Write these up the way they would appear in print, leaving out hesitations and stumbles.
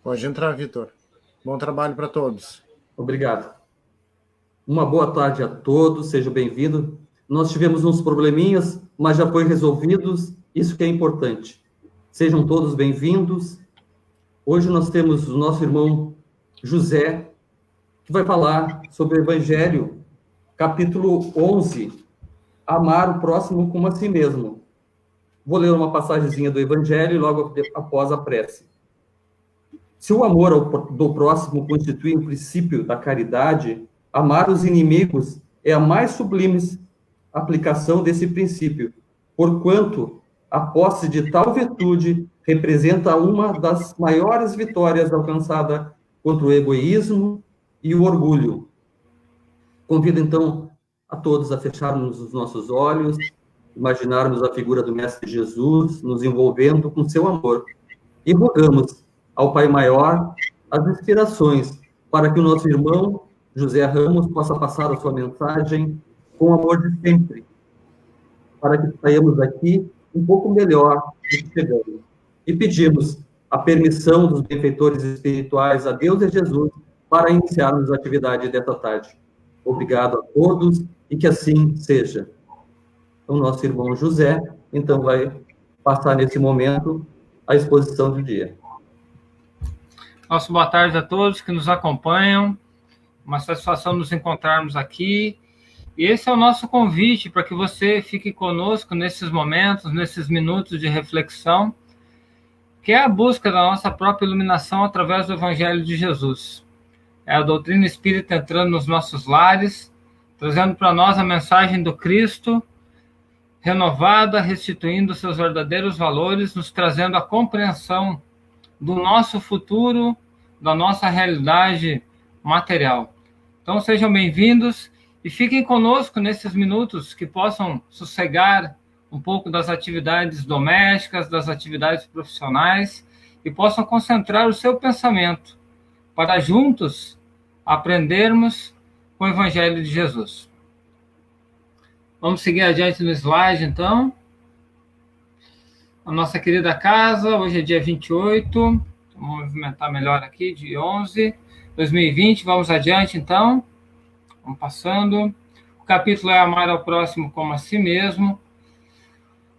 Pode entrar, Vitor. Bom trabalho para todos. Obrigado. Uma boa tarde a todos, seja bem-vindo. Nós tivemos uns probleminhas, mas já foi resolvidos, isso que é importante. Sejam todos bem-vindos. Hoje nós temos o nosso irmão José, que vai falar sobre o Evangelho, capítulo 11, amar o próximo como a si mesmo. Vou ler uma passagemzinha do Evangelho e logo após a prece. Se o amor do próximo constitui um princípio da caridade, amar os inimigos é a mais sublime aplicação desse princípio, porquanto a posse de tal virtude representa uma das maiores vitórias alcançada contra o egoísmo e o orgulho. Convido, então, a todos a fecharmos os nossos olhos, imaginarmos a figura do Mestre Jesus nos envolvendo com seu amor e rogamos ao Pai Maior as inspirações para que o nosso irmão José Ramos possa passar a sua mensagem com o amor de sempre, para que saiamos daqui um pouco melhor do que chegamos. E pedimos a permissão dos benfeitores espirituais, a Deus e a Jesus, para iniciarmos a atividade desta tarde. Obrigado a todos e que assim seja. O nosso irmão José, então, vai passar nesse momento a exposição do dia. Nossa boa tarde a todos que nos acompanham. Uma satisfação nos encontrarmos aqui. E esse é o nosso convite para que você fique conosco nesses momentos, nesses minutos de reflexão, que é a busca da nossa própria iluminação através do Evangelho de Jesus. É a doutrina espírita entrando nos nossos lares, trazendo para nós a mensagem do Cristo, renovada, restituindo seus verdadeiros valores, nos trazendo a compreensão do nosso futuro, da nossa realidade material. Então, sejam bem-vindos e fiquem conosco nesses minutos que possam sossegar um pouco das atividades domésticas, das atividades profissionais e possam concentrar o seu pensamento para juntos aprendermos com o Evangelho de Jesus. Vamos seguir adiante no slide, então. A nossa querida casa, hoje é dia 28, vamos movimentar melhor aqui, dia 11, 2020, vamos adiante, então. Vamos passando. O capítulo é amar ao próximo como a si mesmo.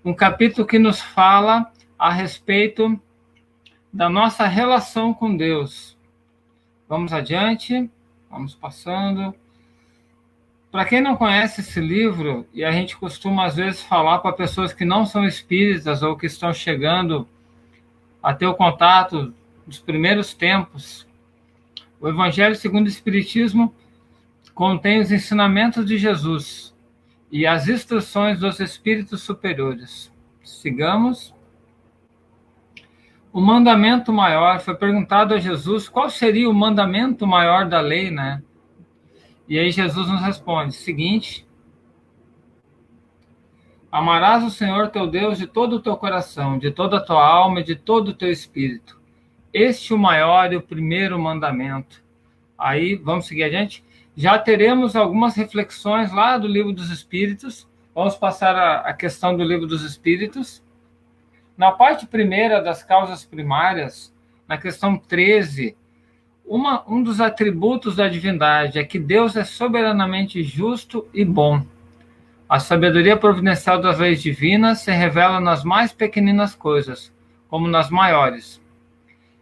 Um capítulo que nos fala a respeito da nossa relação com Deus. Vamos adiante, vamos passando. Para quem não conhece esse livro, e a gente costuma às vezes falar para pessoas que não são espíritas ou que estão chegando a ter o contato dos primeiros tempos, o Evangelho segundo o Espiritismo contém os ensinamentos de Jesus e as instruções dos espíritos superiores. Sigamos. O mandamento maior, foi perguntado a Jesus qual seria o mandamento maior da lei, né? E aí Jesus nos responde, seguinte: amarás o Senhor teu Deus de todo o teu coração, de toda a tua alma e de todo o teu espírito. Este é o maior e o primeiro mandamento. Aí, vamos seguir adiante. Já teremos algumas reflexões lá do Livro dos Espíritos. Vamos passar a questão do Livro dos Espíritos. Na parte primeira das causas primárias, na questão 13, um dos atributos da divindade é que Deus é soberanamente justo e bom. A sabedoria providencial das leis divinas se revela nas mais pequeninas coisas, como nas maiores.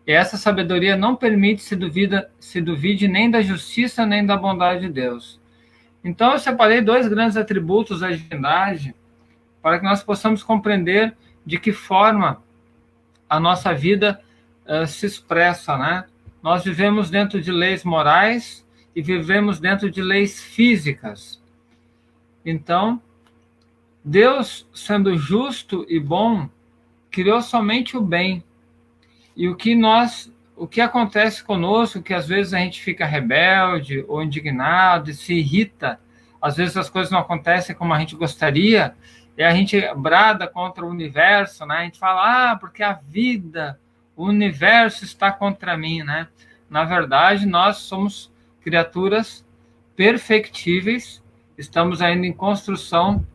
E essa sabedoria não permite se duvide nem da justiça nem da bondade de Deus. Então eu separei dois grandes atributos da divindade para que nós possamos compreender de que forma a nossa vida se expressa, né? Nós vivemos dentro de leis morais e vivemos dentro de leis físicas. Então, Deus, sendo justo e bom, criou somente o bem. E o que acontece conosco, que às vezes a gente fica rebelde ou indignado e se irrita, às vezes as coisas não acontecem como a gente gostaria, e a gente brada contra o universo, né? A gente fala, porque a vida, o universo está contra mim, né? Na verdade, nós somos criaturas perfectíveis, estamos ainda em construção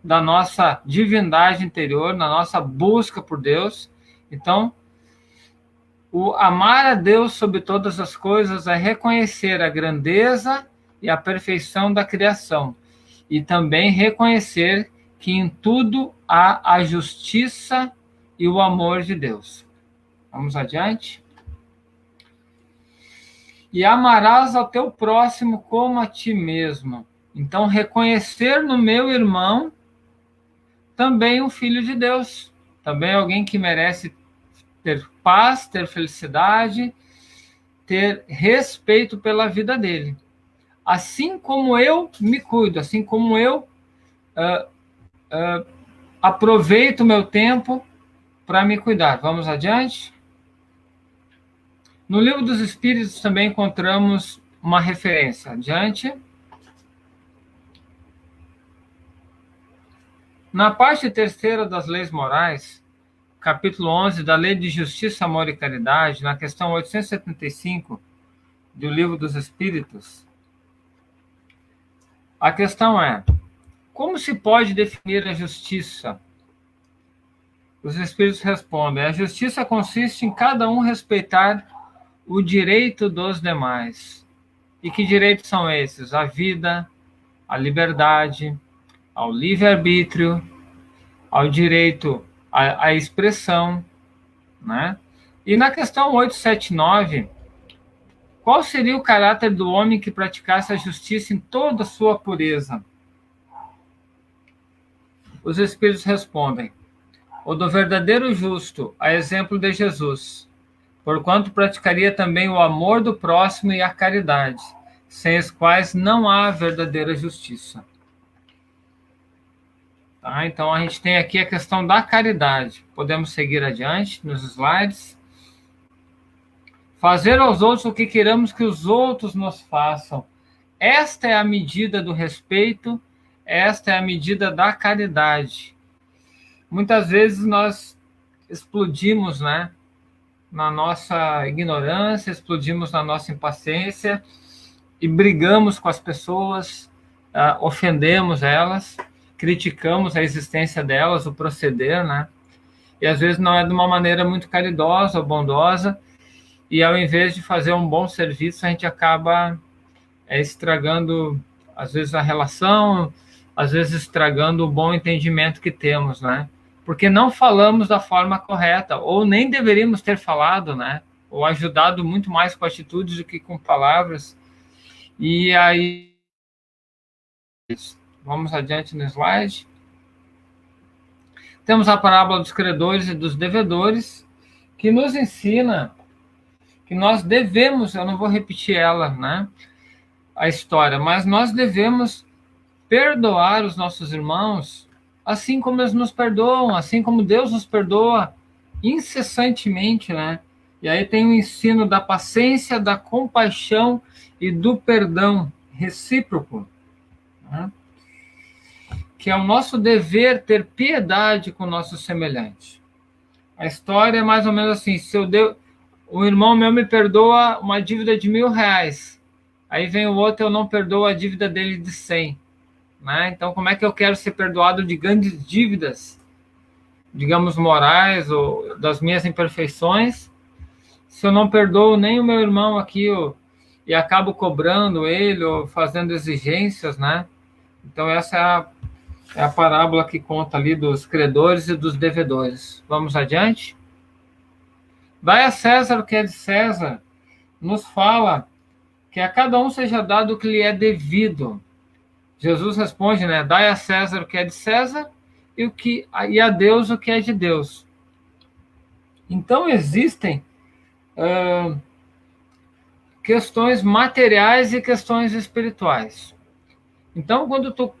da nossa divindade interior, na nossa busca por Deus. Então, O amar a Deus sobre todas as coisas é reconhecer a grandeza e a perfeição da criação, e também reconhecer que em tudo há a justiça e o amor de Deus. Vamos adiante? E amarás ao teu próximo como a ti mesmo. Então, reconhecer no meu irmão também um filho de Deus, também alguém que merece ter paz, ter felicidade, ter respeito pela vida dele. Assim como eu me cuido, assim como eu aproveito o meu tempo para me cuidar. Vamos adiante? No Livro dos Espíritos também encontramos uma referência. Adiante. Na parte terceira das leis morais, capítulo 11 da Lei de Justiça, Amor e Caridade, na questão 875 do Livro dos Espíritos, a questão é: como se pode definir a justiça? Os Espíritos respondem: a justiça consiste em cada um respeitar o direito dos demais. E que direitos são esses? A vida, a liberdade, ao livre-arbítrio, ao direito à expressão, né? E na questão 879, qual seria o caráter do homem que praticasse a justiça em toda a sua pureza? Os Espíritos respondem: o do verdadeiro justo, a exemplo de Jesus, porquanto praticaria também o amor do próximo e a caridade, sem os quais não há verdadeira justiça. Tá? Então, a gente tem aqui a questão da caridade. Podemos seguir adiante nos slides. Fazer aos outros o que queremos que os outros nos façam. Esta é a medida do respeito, esta é a medida da caridade. Muitas vezes nós explodimos, né, na nossa ignorância, explodimos na nossa impaciência e brigamos com as pessoas, ofendemos elas, criticamos a existência delas, o proceder, né? E às vezes não é de uma maneira muito caridosa ou bondosa, e ao invés de fazer um bom serviço, a gente acaba estragando, às vezes, a relação, às vezes estragando o bom entendimento que temos, né? Porque não falamos da forma correta, ou nem deveríamos ter falado, né? Ou ajudado muito mais com atitudes do que com palavras. E aí, vamos adiante no slide. Temos a parábola dos credores e dos devedores, que nos ensina que nós devemos, eu não vou repetir ela, né, a história, mas nós devemos perdoar os nossos irmãos, assim como eles nos perdoam, assim como Deus nos perdoa incessantemente, né? E aí tem o ensino da paciência, da compaixão e do perdão recíproco, né? Que é o nosso dever ter piedade com o nosso semelhante. A história é mais ou menos assim: se o irmão meu me perdoa uma dívida de R$1.000, aí vem o outro, eu não perdoo a dívida dele de 100, né? Então, como é que eu quero ser perdoado de grandes dívidas, digamos, morais, ou das minhas imperfeições, se eu não perdoo nem o meu irmão aqui, e acabo cobrando ele, ou fazendo exigências, né? Então, essa é a parábola que conta ali dos credores e dos devedores. Vamos adiante? Dai a César o que é de César, nos fala que a cada um seja dado o que lhe é devido. Jesus responde, né? Dai a César o que é de César e a Deus o que é de Deus. Então, existem questões materiais e questões espirituais. Então, quando tu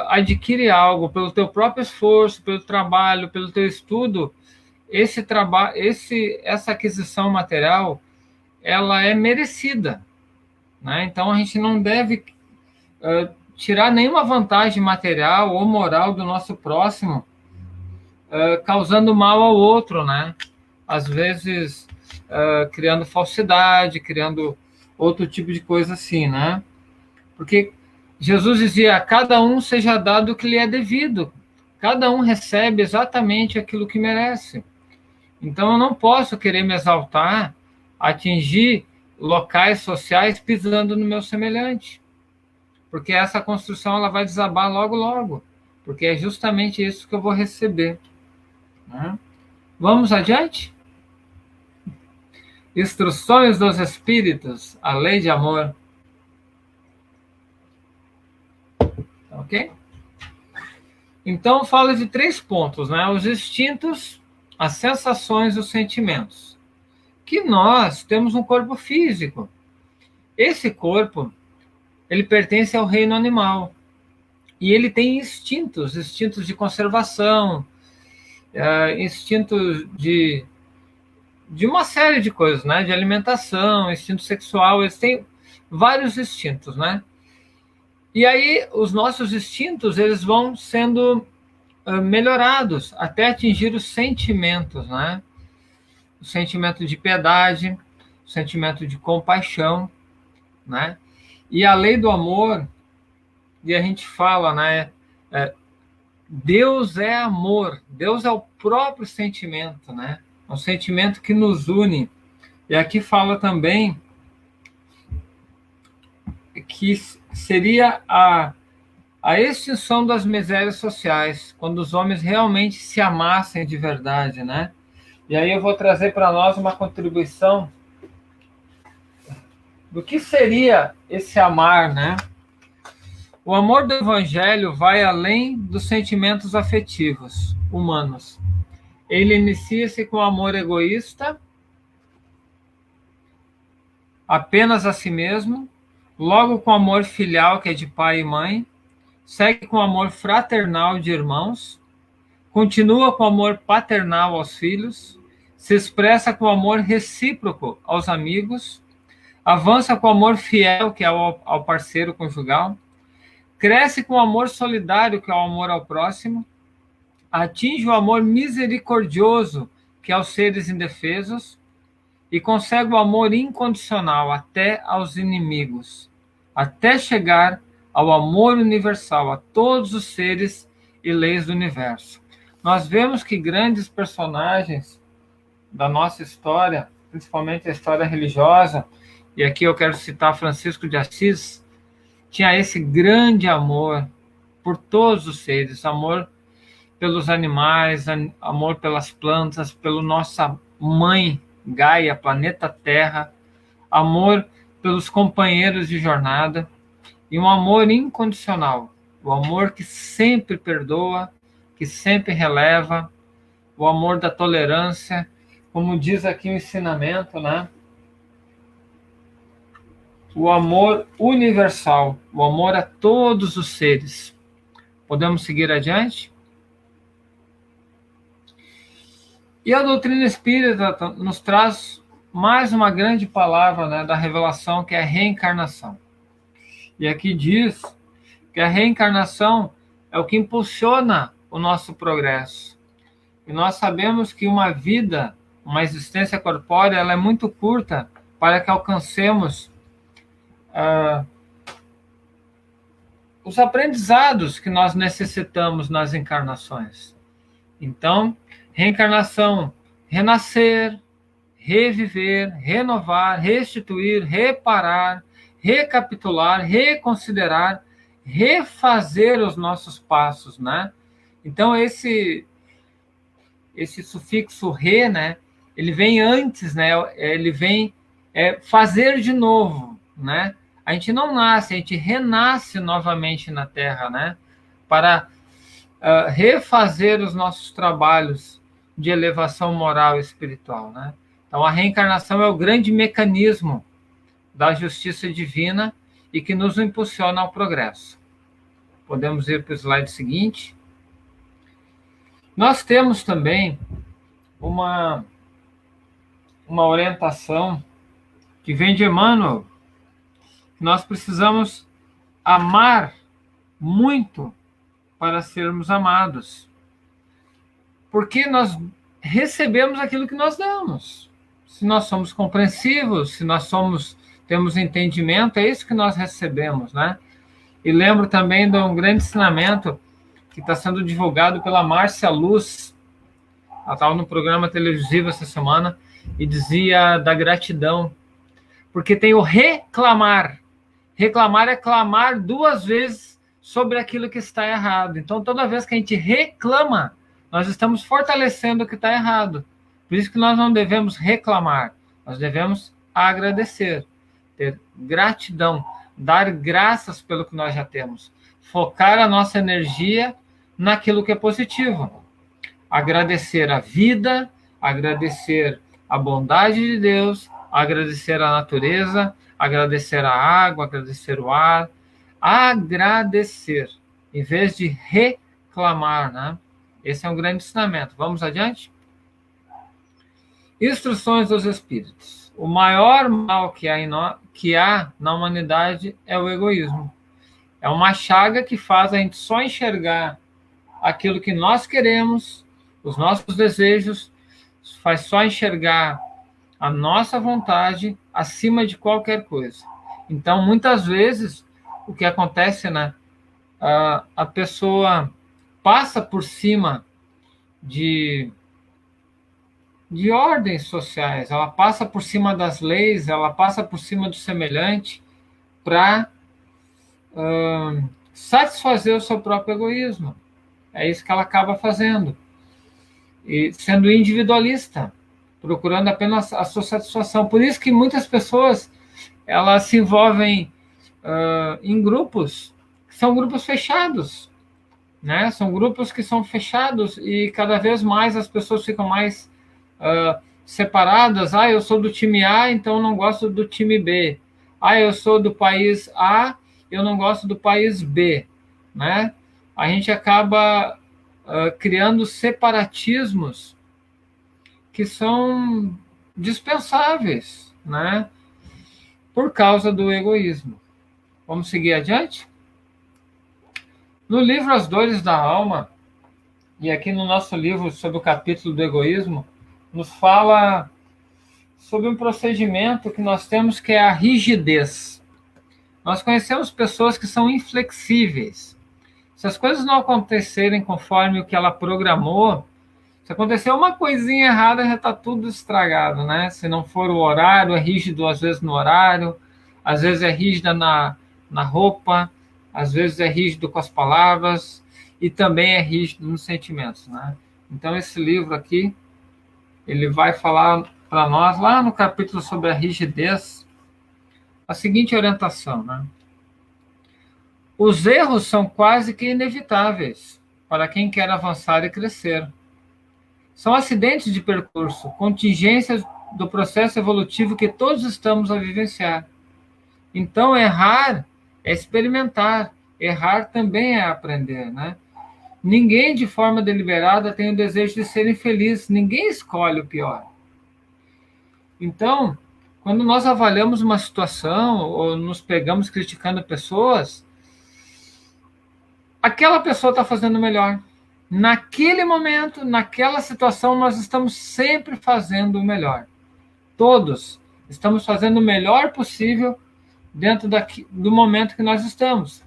adquire algo pelo teu próprio esforço, pelo trabalho, pelo teu estudo, essa aquisição material, ela é merecida, né? Então, a gente não deve tirar nenhuma vantagem material ou moral do nosso próximo, causando mal ao outro, né? Às vezes, criando falsidade, criando outro tipo de coisa assim, né? Porque Jesus dizia: a cada um seja dado o que lhe é devido. Cada um recebe exatamente aquilo que merece. Então, eu não posso querer me exaltar, atingir locais sociais pisando no meu semelhante, porque essa construção ela vai desabar logo, logo, porque é justamente isso que eu vou receber. Né? Vamos adiante? Instruções dos Espíritos, a lei de amor. Ok? Então, fala de 3 pontos, né? Os instintos, as sensações e os sentimentos. Que nós temos um corpo físico. Esse corpo, ele pertence ao reino animal. E ele tem instintos de conservação, instintos de uma série de coisas, né? De alimentação, instinto sexual, eles têm vários instintos, né? E aí, os nossos instintos, eles vão sendo melhorados até atingir os sentimentos, né? O sentimento de piedade, o sentimento de compaixão, né? E a lei do amor, e a gente fala, né? Deus é amor, Deus é o próprio sentimento, né? É um sentimento que nos une. E aqui fala também que seria a extinção das misérias sociais, quando os homens realmente se amassem de verdade, né? E aí eu vou trazer para nós uma contribuição do que seria esse amar, né? O amor do Evangelho vai além dos sentimentos afetivos humanos. Ele inicia-se com o amor egoísta, apenas a si mesmo, logo com o amor filial, que é de pai e mãe, segue com o amor fraternal de irmãos, continua com o amor paternal aos filhos, se expressa com o amor recíproco aos amigos, avança com o amor fiel, que é ao parceiro conjugal, cresce com o amor solidário, que é o amor ao próximo, atinge o amor misericordioso, que é aos seres indefesos, e consegue o amor incondicional até aos inimigos, até chegar ao amor universal a todos os seres e leis do universo. Nós vemos que grandes personagens da nossa história, principalmente a história religiosa, e aqui eu quero citar Francisco de Assis, tinha esse grande amor por todos os seres, amor pelos animais, amor pelas plantas, pela nossa mãe Gaia, planeta Terra, amor pelos companheiros de jornada e um amor incondicional, o amor que sempre perdoa, que sempre releva, o amor da tolerância, como diz aqui o ensinamento, né? O amor universal, o amor a todos os seres. Podemos seguir adiante? E a doutrina espírita nos traz mais uma grande palavra, né, da revelação, que é a reencarnação. E aqui diz que a reencarnação é o que impulsiona o nosso progresso. E nós sabemos que uma vida, uma existência corpórea, ela é muito curta para que alcancemos os aprendizados que nós necessitamos nas encarnações. Então, reencarnação, renascer, reviver, renovar, restituir, reparar, recapitular, reconsiderar, refazer os nossos passos, né? Então, esse sufixo re, né? Ele vem antes, né? Ele vem fazer de novo, né? A gente não nasce, a gente renasce novamente na Terra, né? Para refazer os nossos trabalhos de elevação moral e espiritual, né? Então, a reencarnação é o grande mecanismo da justiça divina e que nos impulsiona ao progresso. Podemos ir para o slide seguinte. Nós temos também uma orientação que vem de Emmanuel. Nós precisamos amar muito para sermos amados. Porque nós recebemos aquilo que nós damos. Se nós somos compreensivos, se nós temos entendimento, é isso que nós recebemos, né? E lembro também de um grande ensinamento que está sendo divulgado pela Márcia Luz, Ela estava no programa televisivo essa semana e dizia da gratidão. Porque tem o reclamar. Reclamar é clamar 2 vezes sobre aquilo que está errado. Então, toda vez que a gente reclama, nós estamos fortalecendo o que está errado. Por isso que nós não devemos reclamar. Nós devemos agradecer, ter gratidão, dar graças pelo que nós já temos. Focar a nossa energia naquilo que é positivo. Agradecer a vida, agradecer a bondade de Deus, agradecer a natureza, agradecer a água, agradecer o ar. Agradecer, em vez de reclamar, né? Esse é um grande ensinamento. Vamos adiante? Instruções dos Espíritos. O maior mal que há na humanidade é o egoísmo. É uma chaga que faz a gente só enxergar aquilo que nós queremos, os nossos desejos, faz só enxergar a nossa vontade acima de qualquer coisa. Então, muitas vezes, o que acontece, né? A pessoa passa por cima de ordens sociais, ela passa por cima das leis, ela passa por cima do semelhante para satisfazer o seu próprio egoísmo. É isso que ela acaba fazendo. E sendo individualista, procurando apenas a sua satisfação. Por isso que muitas pessoas elas se envolvem em grupos que são grupos fechados, né? São grupos que são fechados e cada vez mais as pessoas ficam mais separadas. Eu sou do time A, então não gosto do time B. Eu sou do país A, eu não gosto do país B, né? A gente acaba criando separatismos que são dispensáveis, né? Por causa do egoísmo. Vamos seguir adiante? No livro As Dores da Alma, e aqui no nosso livro sobre o capítulo do egoísmo, nos fala sobre um procedimento que nós temos que é a rigidez. Nós conhecemos pessoas que são inflexíveis. Se as coisas não acontecerem conforme o que ela programou, se acontecer uma coisinha errada, já está tudo estragado, né? Se não for o horário, é rígido às vezes no horário, às vezes é rígida na roupa, às vezes é rígido com as palavras e também é rígido nos sentimentos, né? Então, esse livro aqui, ele vai falar para nós, lá no capítulo sobre a rigidez, a seguinte orientação, né? Os erros são quase que inevitáveis para quem quer avançar e crescer. São acidentes de percurso, contingências do processo evolutivo que todos estamos a vivenciar. Então, errar é experimentar, errar também é aprender, né? Ninguém, de forma deliberada, tem o desejo de ser infeliz, ninguém escolhe o pior. Então, quando nós avaliamos uma situação ou nos pegamos criticando pessoas, aquela pessoa está fazendo melhor. Naquele momento, naquela situação, nós estamos sempre fazendo o melhor. Todos estamos fazendo o melhor possível dentro do momento que nós estamos.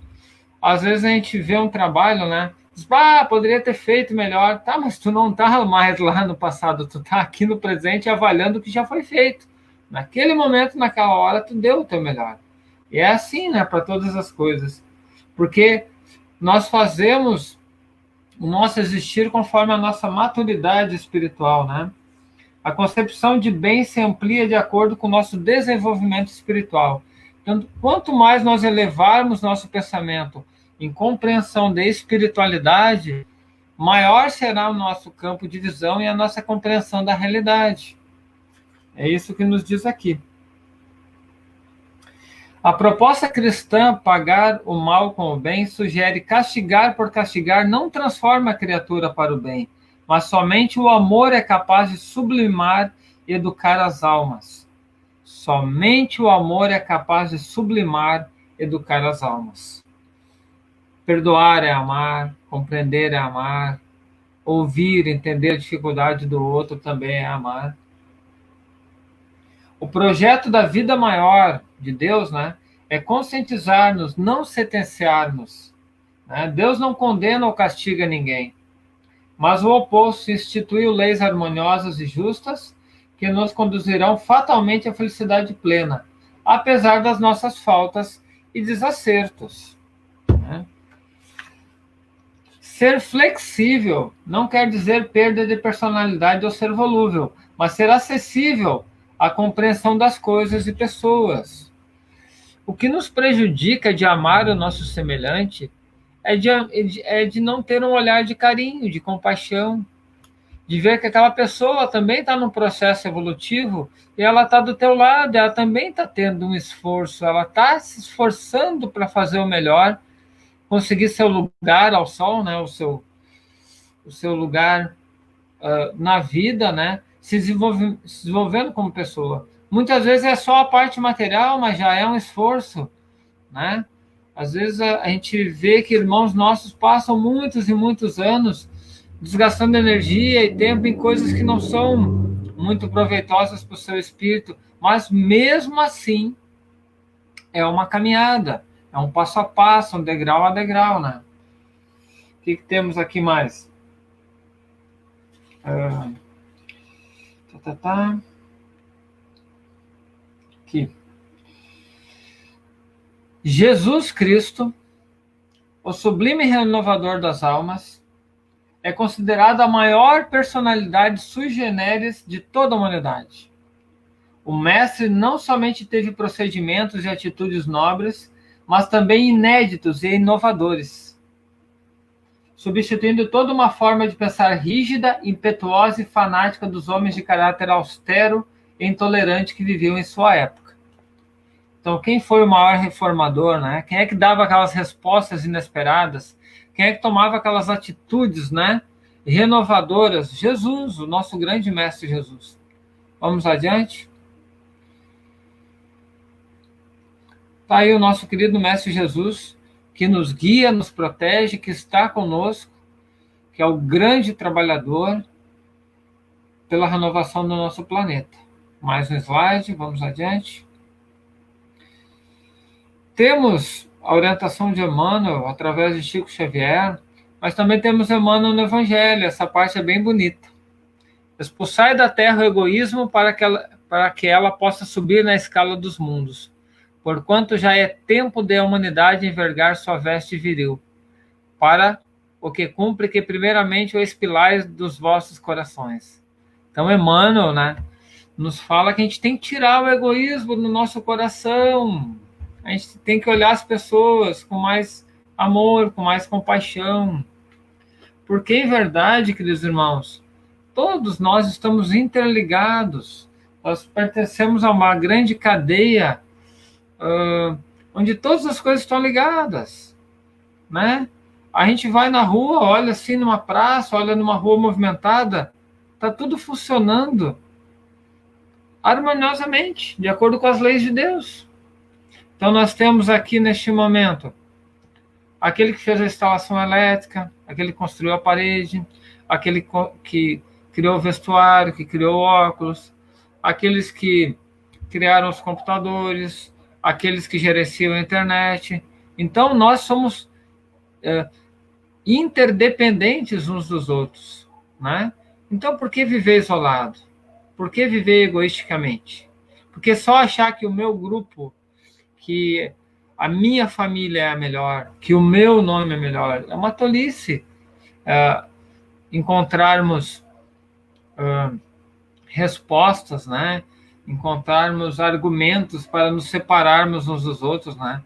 Às vezes a gente vê um trabalho, né? Diz, poderia ter feito melhor. Tá, mas tu não está mais lá no passado, tu está aqui no presente avaliando o que já foi feito. Naquele momento, naquela hora, tu deu o teu melhor. E é assim, né, para todas as coisas. Porque nós fazemos o nosso existir conforme a nossa maturidade espiritual, né? A concepção de bem se amplia de acordo com o nosso desenvolvimento espiritual. Então, quanto mais nós elevarmos nosso pensamento em compreensão da espiritualidade, maior será o nosso campo de visão e a nossa compreensão da realidade. É isso que nos diz aqui. A proposta cristã, pagar o mal com o bem, sugere castigar por castigar não transforma a criatura para o bem, mas somente o amor é capaz de sublimar e educar as almas. Somente o amor é capaz de sublimar e educar as almas. Perdoar é amar, compreender é amar, ouvir, entender a dificuldade do outro também é amar. O projeto da vida maior de Deus, né, é conscientizar-nos, não sentenciar-nos. Né? Deus não condena ou castiga ninguém, mas o oposto instituiu leis harmoniosas e justas que nos conduzirão fatalmente à felicidade plena, apesar das nossas faltas e desacertos. Né? Ser flexível não quer dizer perda de personalidade ou ser volúvel, mas ser acessível à compreensão das coisas e pessoas. O que nos prejudica de amar o nosso semelhante é de não ter um olhar de carinho, de compaixão, de ver que aquela pessoa também está num processo evolutivo e ela está do teu lado, ela também está tendo um esforço, ela está se esforçando para fazer o melhor, conseguir seu lugar ao sol, né, o seu lugar na vida, né, se desenvolvendo como pessoa. Muitas vezes é só a parte material, mas já é um esforço, né? Às vezes a gente vê que irmãos nossos passam muitos e muitos anos desgastando energia e tempo em coisas que não são muito proveitosas para o seu espírito, mas mesmo assim é uma caminhada, é um passo a passo, um degrau a degrau, né? O que temos aqui mais? Aqui. Jesus Cristo, o sublime renovador das almas, é considerado a maior personalidade sui generis de toda a humanidade. O mestre não somente teve procedimentos e atitudes nobres, mas também inéditos e inovadores, substituindo toda uma forma de pensar rígida, impetuosa e fanática dos homens de caráter austero e intolerante que viviam em sua época. Então, quem foi o maior reformador, né? Quem é que dava aquelas respostas inesperadas? Quem é que tomava aquelas atitudes, né, renovadoras? Jesus, o nosso grande mestre Jesus. Vamos adiante? Está aí o nosso querido mestre Jesus, que nos guia, nos protege, que está conosco, que é o grande trabalhador pela renovação do nosso planeta. Mais um slide, vamos adiante. Temos a orientação de Emmanuel através de Chico Xavier, mas também temos Emmanuel no Evangelho, essa parte é bem bonita. Expulsai da terra o egoísmo para que ela possa subir na escala dos mundos, porquanto já é tempo de a humanidade envergar sua veste viril, para o que cumpre que primeiramente o expilais dos vossos corações. Então Emmanuel, né, nos fala que a gente tem que tirar o egoísmo do nosso coração. A gente tem que olhar as pessoas com mais amor, com mais compaixão. Porque, em verdade, queridos irmãos, todos nós estamos interligados. Nós pertencemos a uma grande cadeia onde todas as coisas estão ligadas, né? A gente vai na rua, olha assim numa praça, olha numa rua movimentada, está tudo funcionando harmoniosamente, de acordo com as leis de Deus. Então, nós temos aqui, neste momento, aquele que fez a instalação elétrica, aquele que construiu a parede, aquele que criou o vestuário, que criou o óculos, aqueles que criaram os computadores, aqueles que gerenciam a internet. Então, nós somos interdependentes uns dos outros, né? Então, por que viver isolado? Por que viver egoisticamente? Porque só achar que o meu grupo, que a minha família é a melhor, que o meu nome é melhor, é uma tolice encontrarmos respostas, né? Encontrarmos argumentos para nos separarmos uns dos outros, né?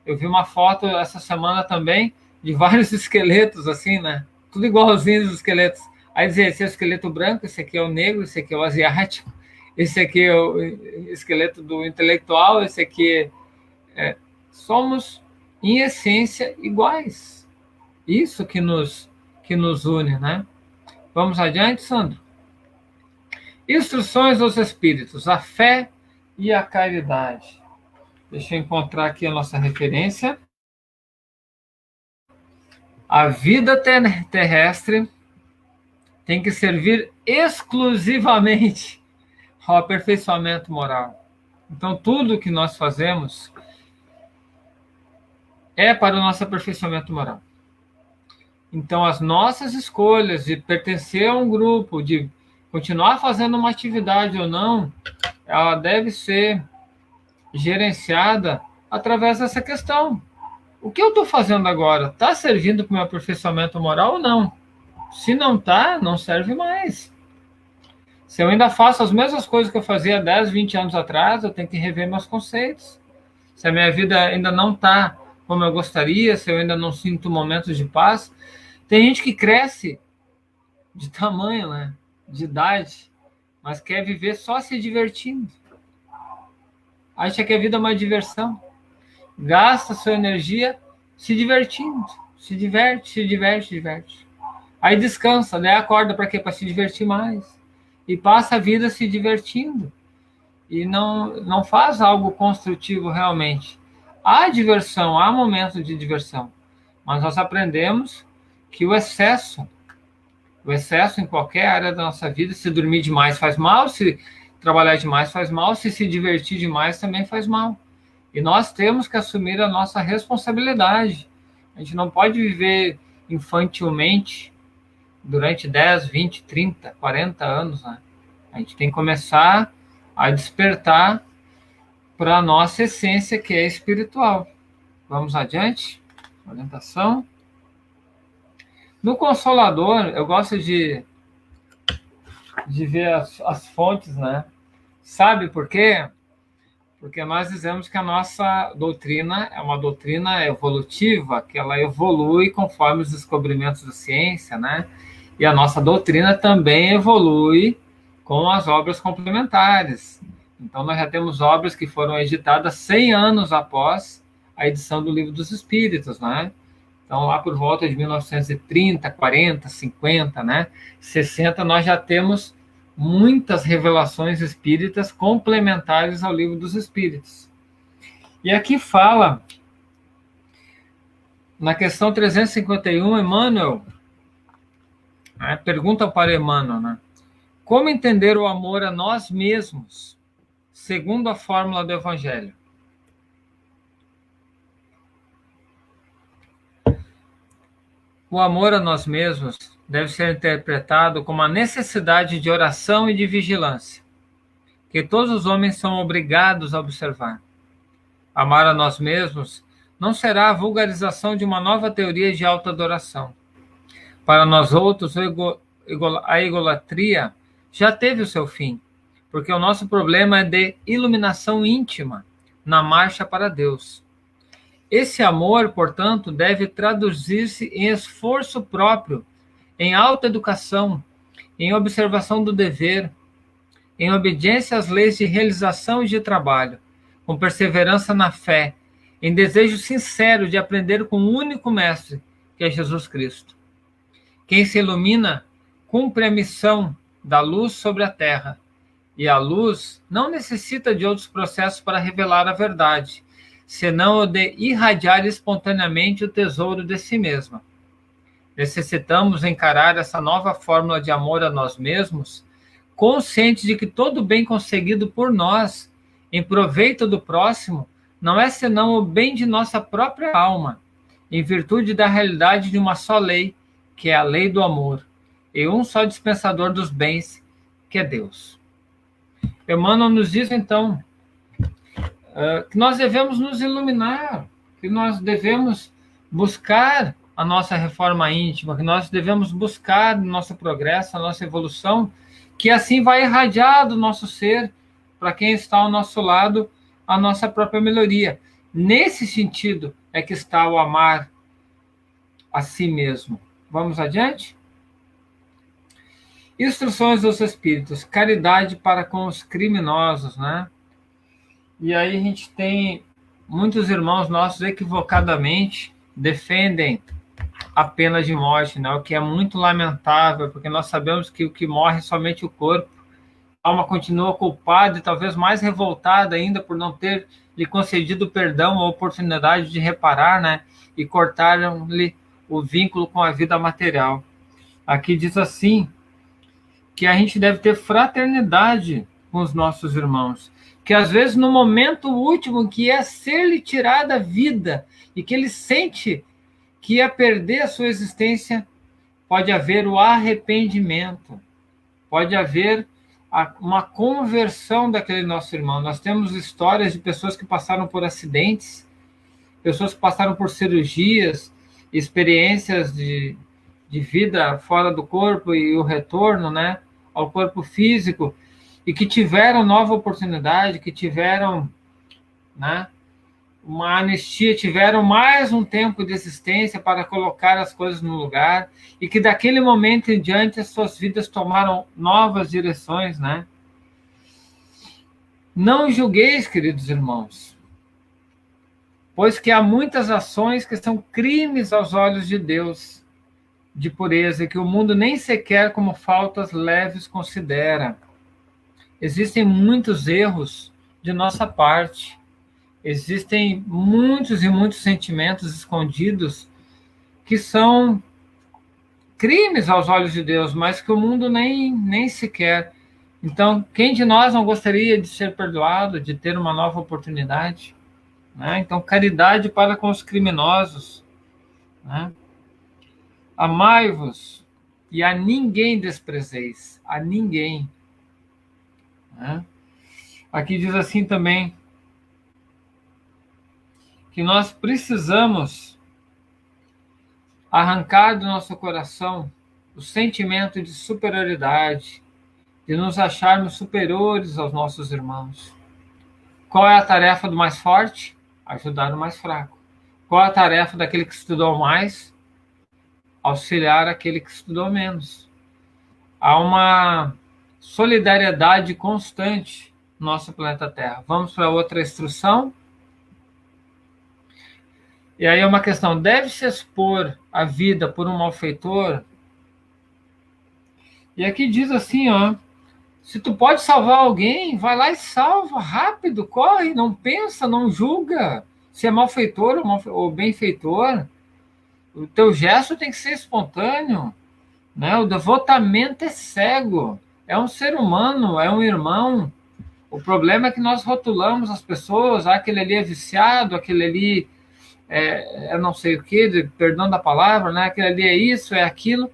Eu vi uma foto essa semana também de vários esqueletos, assim, né? Tudo igualzinho os esqueletos. Aí dizia, esse é o esqueleto branco, esse aqui é o negro, esse aqui é o asiático, esse aqui é o esqueleto do intelectual, esse aqui somos, em essência, iguais. Isso que nos une, né? Vamos adiante, Sandro? Instruções aos espíritos, a fé e a caridade. Deixa eu encontrar aqui a nossa referência. A vida terrestre tem que servir exclusivamente ao aperfeiçoamento moral. Então, tudo que nós fazemos é para o nosso aperfeiçoamento moral. Então, as nossas escolhas de pertencer a um grupo, de continuar fazendo uma atividade ou não, ela deve ser gerenciada através dessa questão. O que eu estou fazendo agora está servindo para o meu aperfeiçoamento moral ou não? Se não está, não serve mais. Se eu ainda faço as mesmas coisas que eu fazia 10, 20 anos atrás, eu tenho que rever meus conceitos. Se a minha vida ainda não está como eu gostaria, se eu ainda não sinto momentos de paz. Tem gente que cresce de tamanho, né? De idade, mas quer viver só se divertindo. Acha que a vida é uma diversão. Gasta sua energia se divertindo. Se diverte, se diverte, se diverte. Aí descansa, daí acorda para quê? Para se divertir mais. E passa a vida se divertindo. E não faz algo construtivo realmente. Há diversão, há momentos de diversão. Mas nós aprendemos que o excesso em qualquer área da nossa vida, se dormir demais faz mal, se trabalhar demais faz mal, se divertir demais também faz mal. E nós temos que assumir a nossa responsabilidade. A gente não pode viver infantilmente durante 10, 20, 30, 40 anos, né? A gente tem que começar a despertar para a nossa essência, que é espiritual. Vamos adiante? Orientação. No Consolador, eu gosto de ver as fontes, né? Sabe por quê? Porque nós dizemos que a nossa doutrina é uma doutrina evolutiva, que ela evolui conforme os descobrimentos da ciência, né? E a nossa doutrina também evolui com as obras complementares. Então, nós já temos obras que foram editadas 100 anos após a edição do Livro dos Espíritos, né? Então, lá por volta de 1930, 40, 50, né? 60, nós já temos muitas revelações espíritas complementares ao Livro dos Espíritos. E aqui fala, na questão 351, Emmanuel, né, pergunta para Emmanuel, né? Como entender o amor a nós mesmos, segundo a fórmula do Evangelho? O amor a nós mesmos deve ser interpretado como a necessidade de oração e de vigilância, que todos os homens são obrigados a observar. Amar a nós mesmos não será a vulgarização de uma nova teoria de autoadoração. Para nós outros, a egolatria já teve o seu fim, porque o nosso problema é de iluminação íntima na marcha para Deus. Esse amor, portanto, deve traduzir-se em esforço próprio, em autoeducação, em observação do dever, em obediência às leis de realização e de trabalho, com perseverança na fé, em desejo sincero de aprender com o único mestre, que é Jesus Cristo. Quem se ilumina cumpre a missão da luz sobre a terra, e a luz não necessita de outros processos para revelar a verdade, senão o de irradiar espontaneamente o tesouro de si mesma. Necessitamos encarar essa nova fórmula de amor a nós mesmos, conscientes de que todo bem conseguido por nós, em proveito do próximo, não é senão o bem de nossa própria alma, em virtude da realidade de uma só lei, que é a lei do amor, e um só dispensador dos bens, que é Deus. Emmanuel nos diz, então, que nós devemos nos iluminar, que nós devemos buscar a nossa reforma íntima, que nós devemos buscar o nosso progresso, a nossa evolução, que assim vai irradiar do nosso ser para quem está ao nosso lado a nossa própria melhoria. Nesse sentido é que está o amar a si mesmo. Vamos adiante? Instruções dos Espíritos, caridade para com os criminosos, né? E aí a gente tem muitos irmãos nossos equivocadamente defendem a pena de morte, né? O que é muito lamentável, porque nós sabemos que o que morre é somente o corpo. A alma continua culpada e talvez mais revoltada ainda por não ter lhe concedido perdão, a oportunidade de reparar, né? E cortaram-lhe o vínculo com a vida material. Aqui diz assim, que a gente deve ter fraternidade com os nossos irmãos, que às vezes no momento último que é ser-lhe tirada a vida e que ele sente que ia perder a sua existência, pode haver o arrependimento, pode haver uma conversão daquele nosso irmão. Nós temos histórias de pessoas que passaram por acidentes, pessoas que passaram por cirurgias, experiências de vida fora do corpo e o retorno, né, ao corpo físico, e que tiveram nova oportunidade, que tiveram, né, uma anistia, tiveram mais um tempo de existência para colocar as coisas no lugar, e que daquele momento em diante as suas vidas tomaram novas direções, né? Não julgueis, queridos irmãos, pois que há muitas ações que são crimes aos olhos de Deus, de pureza, e que o mundo nem sequer como faltas leves considera. Existem muitos erros de nossa parte, existem muitos e muitos sentimentos escondidos que são crimes aos olhos de Deus, mas que o mundo nem sequer. Então, quem de nós não gostaria de ser perdoado, de ter uma nova oportunidade? Né? Então, caridade para com os criminosos. Né? Amai-vos e a ninguém desprezeis, a ninguém. Né? Aqui diz assim também, que nós precisamos arrancar do nosso coração o sentimento de superioridade, de nos acharmos superiores aos nossos irmãos. Qual é a tarefa do mais forte? Ajudar o mais fraco. Qual é a tarefa daquele que estudou mais? Auxiliar aquele que estudou menos. Há uma solidariedade constante no nosso planeta Terra. Vamos para outra instrução. E aí é uma questão, deve-se expor a vida por um malfeitor? E aqui diz assim, ó, se tu pode salvar alguém, vai lá e salva, rápido, corre, não pensa, não julga, se é malfeitor ou benfeitor. O teu gesto tem que ser espontâneo, né? O devotamento é cego, é um ser humano, é um irmão. O problema é que nós rotulamos as pessoas, aquele ali é viciado, aquele ali é não sei o que, perdão da palavra, né? Aquele ali é isso, é aquilo,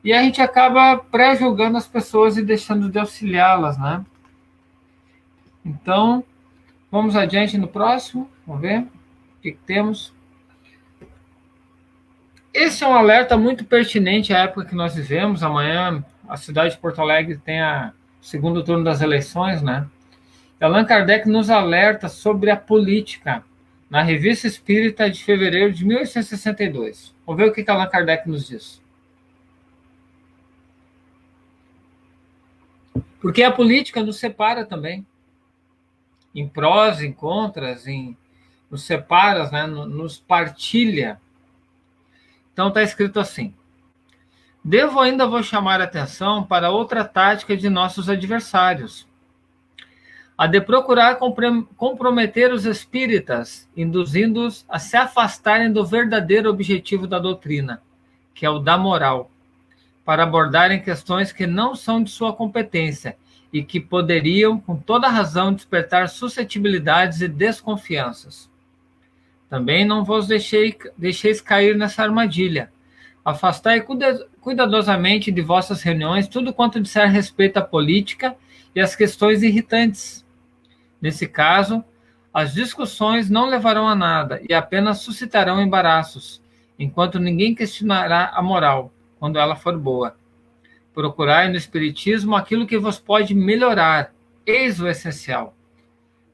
e a gente acaba pré-julgando as pessoas e deixando de auxiliá-las, né? Então, vamos adiante no próximo, vamos ver o que temos. Esse é um alerta muito pertinente à época que nós vivemos. Amanhã a cidade de Porto Alegre tem o segundo turno das eleições, né? Allan Kardec nos alerta sobre a política na Revista Espírita de fevereiro de 1862. Vamos ver o que Allan Kardec nos diz. Porque a política nos separa também. Em prós, em contras, nos separa, né? Nos partilha. Então está escrito assim: devo ainda vos chamar a atenção para outra tática de nossos adversários, a de procurar comprometer os espíritas, induzindo-os a se afastarem do verdadeiro objetivo da doutrina, que é o da moral, para abordarem questões que não são de sua competência e que poderiam, com toda razão, despertar suscetibilidades e desconfianças. Também não vos deixeis cair nessa armadilha. Afastai cuidadosamente de vossas reuniões tudo quanto disser respeito à política e às questões irritantes. Nesse caso, as discussões não levarão a nada e apenas suscitarão embaraços, enquanto ninguém questionará a moral, quando ela for boa. Procurai no Espiritismo aquilo que vos pode melhorar, eis o essencial.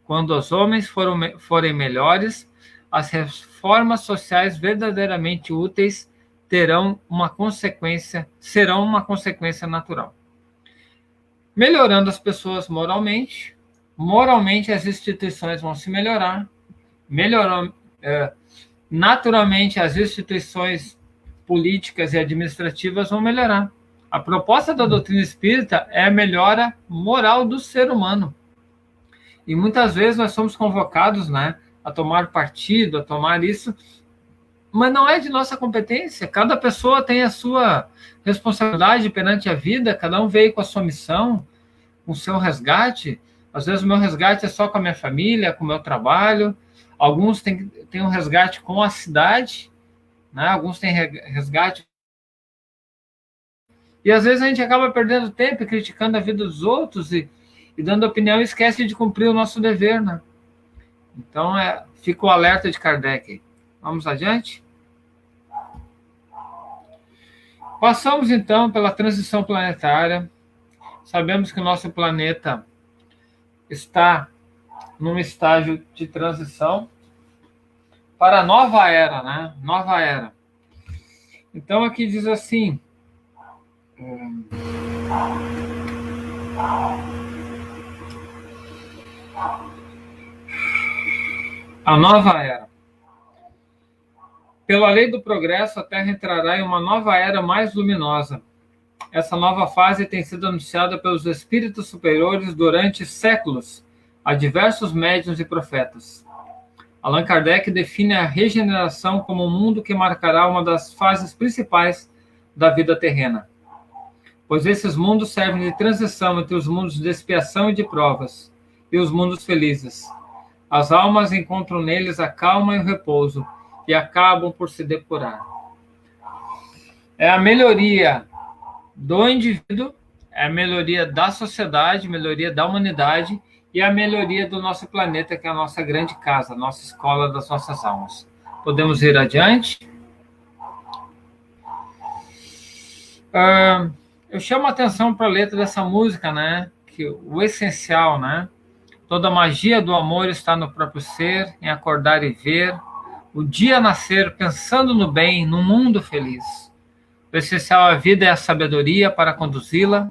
Quando os homens forem melhores, as reformas sociais verdadeiramente úteis serão uma consequência natural. Melhorando as pessoas moralmente as instituições vão se melhorar, naturalmente as instituições políticas e administrativas vão melhorar. A proposta da doutrina espírita é a melhora moral do ser humano. E muitas vezes nós somos convocados, né, a tomar partido, a tomar isso, mas não é de nossa competência. Cada pessoa tem a sua responsabilidade perante a vida, cada um veio com a sua missão, com o seu resgate. Às vezes o meu resgate é só com a minha família, com o meu trabalho. Alguns têm um resgate com a cidade, né? Alguns têm resgate. E às vezes a gente acaba perdendo tempo e criticando a vida dos outros e dando opinião e esquece de cumprir o nosso dever, né? Então, fica o alerta de Kardec. Vamos adiante? Passamos, então, pela transição planetária. Sabemos que o nosso planeta está num estágio de transição para a nova era, né? Nova era. Então, aqui diz assim... A nova era. Pela lei do progresso, a Terra entrará em uma nova era mais luminosa. Essa nova fase tem sido anunciada pelos espíritos superiores durante séculos a diversos médiuns e profetas. Allan Kardec define a regeneração como um mundo que marcará uma das fases principais da vida terrena, pois esses mundos servem de transição entre os mundos de expiação e de provas e os mundos felizes. As almas encontram neles a calma e o repouso e acabam por se depurar. É a melhoria do indivíduo, é a melhoria da sociedade, melhoria da humanidade e a melhoria do nosso planeta, que é a nossa grande casa, a nossa escola das nossas almas. Podemos ir adiante? Eu chamo a atenção para a letra dessa música, né? Que o essencial, né? Toda a magia do amor está no próprio ser, em acordar e ver, o dia nascer pensando no bem, num mundo feliz. O essencial à vida é a sabedoria para conduzi-la,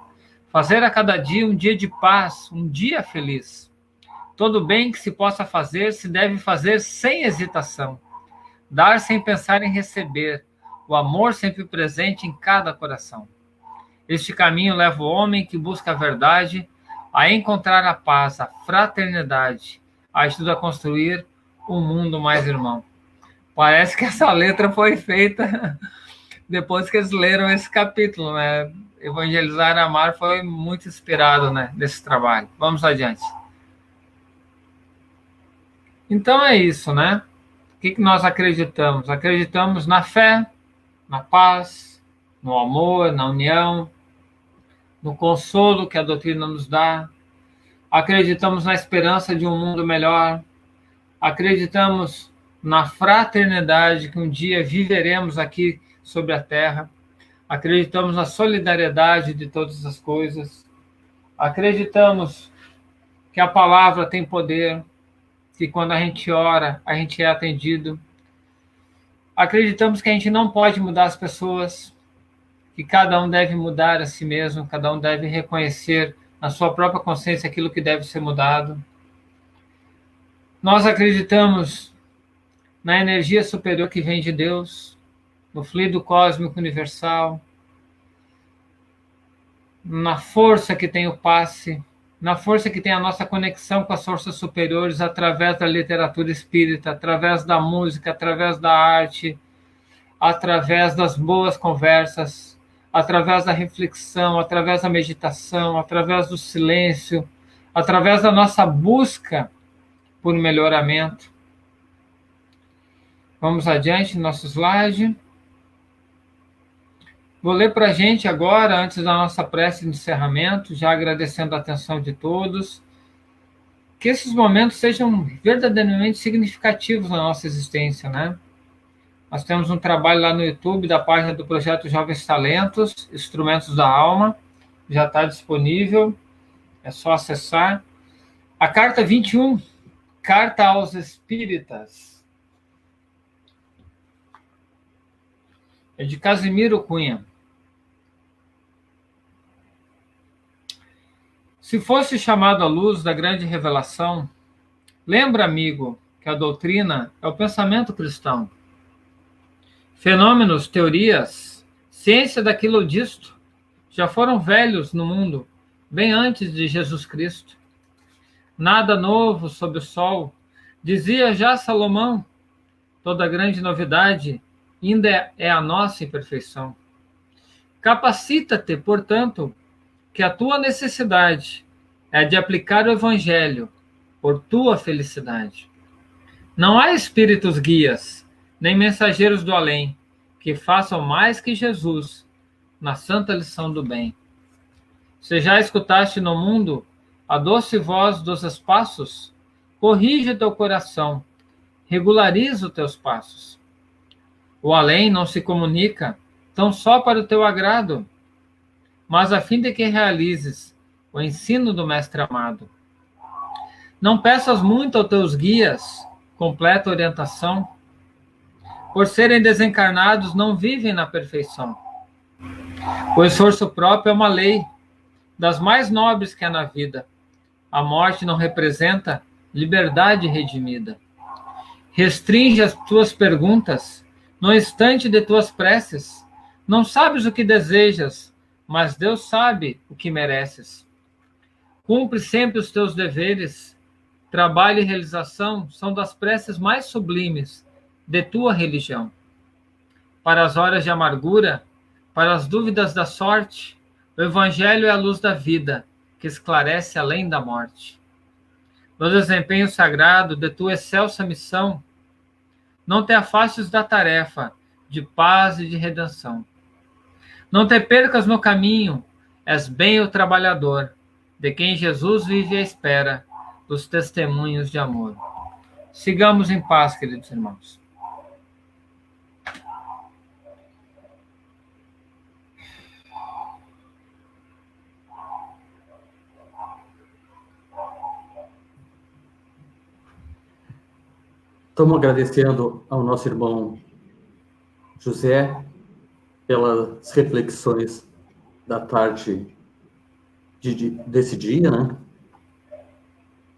fazer a cada dia um dia de paz, um dia feliz. Todo bem que se possa fazer, se deve fazer sem hesitação. Dar sem pensar em receber, o amor sempre presente em cada coração. Este caminho leva o homem que busca a verdade a encontrar a paz, a fraternidade, ajuda a construir um mundo mais irmão. Parece que essa letra foi feita depois que eles leram esse capítulo, né? Evangelizar e Amar foi muito inspirado, né, nesse trabalho. Vamos adiante. Então é isso, né? O que nós acreditamos? Acreditamos na fé, na paz, no amor, na união, no consolo que a doutrina nos dá. Acreditamos na esperança de um mundo melhor. Acreditamos na fraternidade que um dia viveremos aqui sobre a Terra. Acreditamos na solidariedade de todas as coisas. Acreditamos que a palavra tem poder, que quando a gente ora, a gente é atendido. Acreditamos que a gente não pode mudar as pessoas, que cada um deve mudar a si mesmo, cada um deve reconhecer na sua própria consciência aquilo que deve ser mudado. Nós acreditamos na energia superior que vem de Deus, no fluido cósmico universal, na força que tem o passe, na força que tem a nossa conexão com as forças superiores através da literatura espírita, através da música, através da arte, através das boas conversas, através da reflexão, através da meditação, através do silêncio, através da nossa busca por melhoramento. Vamos adiante, nosso slide. Vou ler para a gente agora, antes da nossa prece de encerramento, já agradecendo a atenção de todos, que esses momentos sejam verdadeiramente significativos na nossa existência, né? Nós temos um trabalho lá no YouTube, da página do Projeto Jovens Talentos, Instrumentos da Alma, já está disponível, é só acessar. A carta 21, Carta aos Espíritas, é de Casimiro Cunha. Se fosse chamado à luz da grande revelação, lembra, amigo, que a doutrina é o pensamento cristão. Fenômenos, teorias, ciência daquilo ou disto, já foram velhos no mundo, bem antes de Jesus Cristo. Nada novo sob o sol, dizia já Salomão, toda grande novidade ainda é a nossa imperfeição. Capacita-te, portanto, que a tua necessidade é de aplicar o Evangelho por tua felicidade. Não há espíritos guias, nem mensageiros do além, que façam mais que Jesus na santa lição do bem. Se já escutaste no mundo a doce voz dos espaços, corrige teu coração, regulariza os teus passos. O além não se comunica tão só para o teu agrado, mas a fim de que realizes o ensino do Mestre amado. Não peças muito aos teus guias completa orientação. Por serem desencarnados, não vivem na perfeição. O esforço próprio é uma lei, das mais nobres que há na vida. A morte não representa liberdade redimida. Restringe as tuas perguntas no instante de tuas preces. Não sabes o que desejas, mas Deus sabe o que mereces. Cumpre sempre os teus deveres. Trabalho e realização são das preces mais sublimes de tua religião. Para as horas de amargura, para as dúvidas da sorte, o Evangelho é a luz da vida, que esclarece além da morte. No desempenho sagrado de tua excelsa missão, não te afastes da tarefa de paz e de redenção. Não te percas no caminho, és bem o trabalhador, de quem Jesus vive à espera dos testemunhos de amor. Sigamos em paz, queridos irmãos. Estamos agradecendo ao nosso irmão José pelas reflexões da tarde desse dia, né?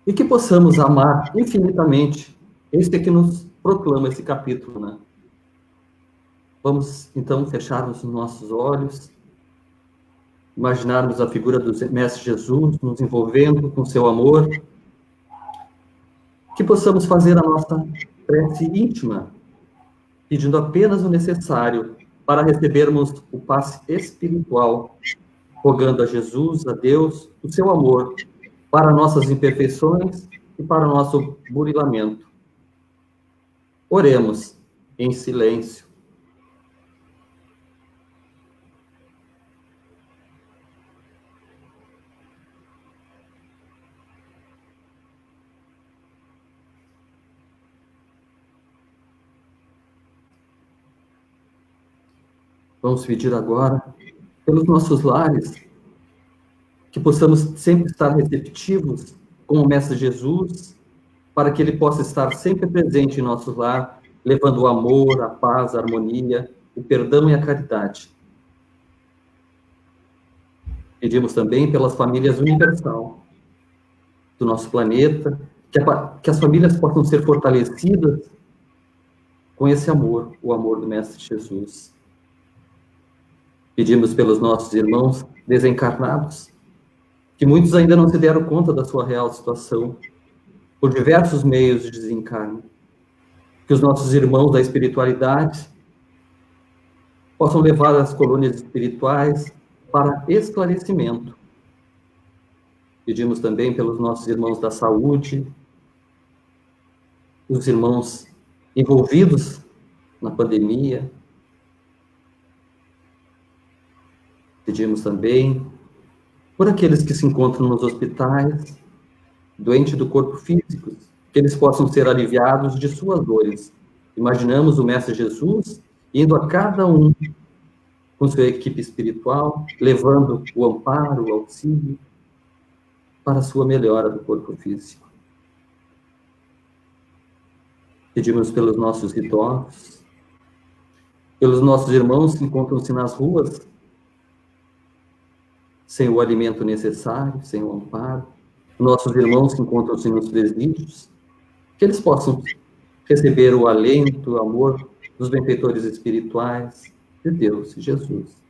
E que possamos amar infinitamente este que nos proclama esse capítulo, né? Vamos, então, fechar os nossos olhos, imaginarmos a figura do Mestre Jesus nos envolvendo com seu amor, que possamos fazer a nossa prece íntima, pedindo apenas o necessário para recebermos o passe espiritual, rogando a Jesus, a Deus, o seu amor para nossas imperfeições e para o nosso burilamento. Oremos em silêncio. Vamos pedir agora, pelos nossos lares, que possamos sempre estar receptivos com o Mestre Jesus, para que ele possa estar sempre presente em nosso lar, levando o amor, a paz, a harmonia, o perdão e a caridade. Pedimos também pelas famílias universal do nosso planeta, que as famílias possam ser fortalecidas com esse amor, o amor do Mestre Jesus. Pedimos pelos nossos irmãos desencarnados, que muitos ainda não se deram conta da sua real situação, por diversos meios de desencarne. Que os nossos irmãos da espiritualidade possam levar as colônias espirituais para esclarecimento. Pedimos também pelos nossos irmãos da saúde, os irmãos envolvidos na pandemia. Pedimos também por aqueles que se encontram nos hospitais, doentes do corpo físico, que eles possam ser aliviados de suas dores. Imaginamos o Mestre Jesus indo a cada um com sua equipe espiritual, levando o amparo, o auxílio, para a sua melhora do corpo físico. Pedimos pelos nossos idosos, pelos nossos irmãos que encontram-se nas ruas, sem o alimento necessário, sem o amparo, nossos irmãos que encontram-se nos presídios, que eles possam receber o alento, o amor dos benfeitores espirituais de Deus e Jesus.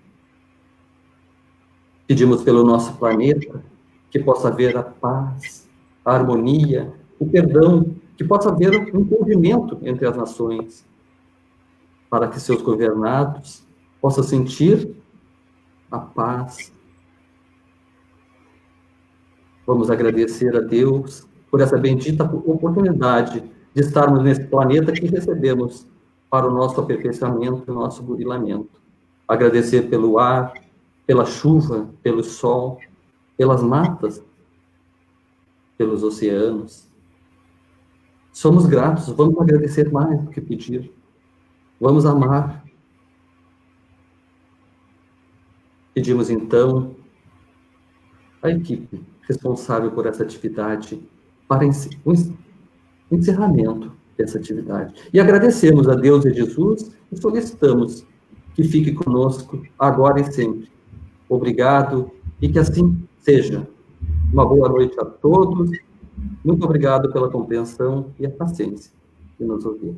Pedimos pelo nosso planeta que possa haver a paz, a harmonia, o perdão, que possa haver um entendimento entre as nações, para que seus governados possam sentir a paz. Vamos agradecer a Deus por essa bendita oportunidade de estarmos nesse planeta que recebemos para o nosso aperfeiçoamento e o nosso burilamento. Agradecer pelo ar, pela chuva, pelo sol, pelas matas, pelos oceanos. Somos gratos, vamos agradecer mais do que pedir. Vamos amar. Pedimos, então, a equipe responsável por essa atividade para o encerramento dessa atividade. E agradecemos a Deus e Jesus e solicitamos que fique conosco agora e sempre. Obrigado e que assim seja. Uma boa noite a todos. Muito obrigado pela compreensão e a paciência de nos ouvir.